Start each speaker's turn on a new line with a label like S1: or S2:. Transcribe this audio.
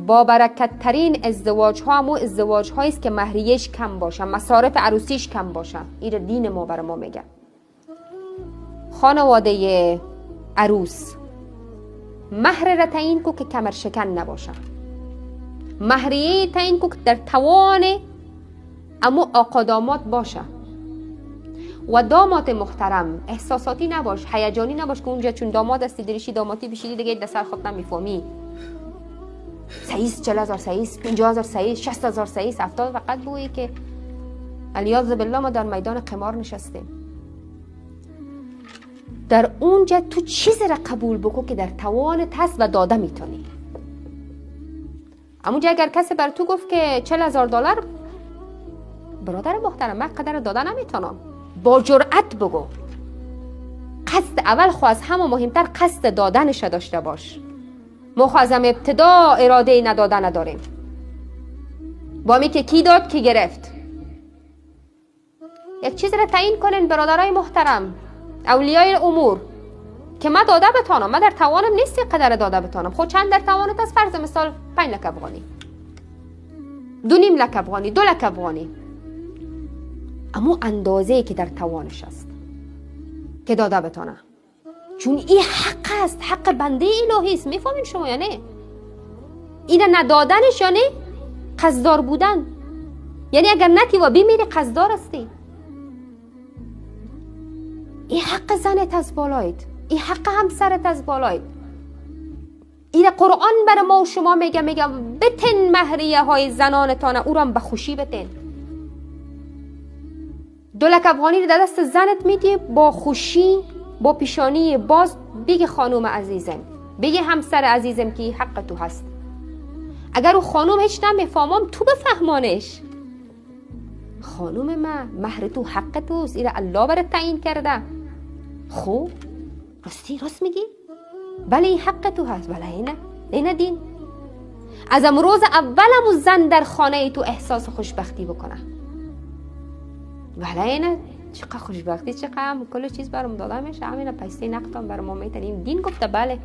S1: با برکت ترین ازدواج ها همون ازدواج هایی است که مهریه‌اش کم باشه، مصارف عروسیش کم باشه. این دین ما برای ما میگه. خانواده عروس مهر را تعیین کو که کمر شکن نباشه، مهریه تعیین کو که در توان امو آقا داماد باشه و داماد محترم احساساتی نباش، هیجانی نباش که اونجا چون داماد هستی دریشی دامادی بشیدی دیگه دسر خود نمیفهمی. سعیس 40,000 سعیس، 50,000 سعیس، 60,000 سعیس، 70 فقط بویی که علیاذ بالله ما در میدان قمار نشستیم. در اونجا تو چیزی را قبول بکن که در توانت هست و داده میتونی. اونجا اگر کسی بر تو گفت که $40,000 برادر محترم من قدر داده نمیتونم، با جرأت بگو. قصد اول خو از همه مهمتر قصد دادنش داشته باش. ما خو از ابتدا اراده نداده نداریم. با می که کی داد کی گرفت. یک چیز را تعیین کنین برادرای محترم، اولیای امور، که من داده بتانم، من در توانم نیستی قدر داده بتانم. خود چند در توانت از فرض مثال 5 لک افغانی، 2.5 لک افغانی، 2 لک افغانی، اما اندازه‌ای که در توانش است که داده بتانه. چون این حق است، حق بنده الهی است. میفهمین شما یا نه؟ این ندادنش یعنی قصددار بودن، یعنی اگر نتی و بمیری قصددار هستی. این حق زنت از بالایت، این حق همسرت از بالایت. این قرآن بر ما و شما میگه بتن مهریه های زنانتان، او را به خوشی بتن. 2 لک افغانی رو در دست زنت میدی با خوشی، با پیشانی باز. بگی خانوم عزیزم، بگی همسر عزیزم که حق تو هست. اگر او خانوم هیچ نمیفهمم تو بفهمانش. خانوم من مهر تو حق توست، این الله برات تعیین کرده. خوب راست میگی؟ بله این حق تو هست. بله اینه دین. از امروز اولم زن در خانه تو احساس خوشبختی بکنه. بله اینه چقدر خوشبختی، چقدر کل چیز برام داده میشه، همین پیسه نقدم برام میتونیم. دین گفته بله.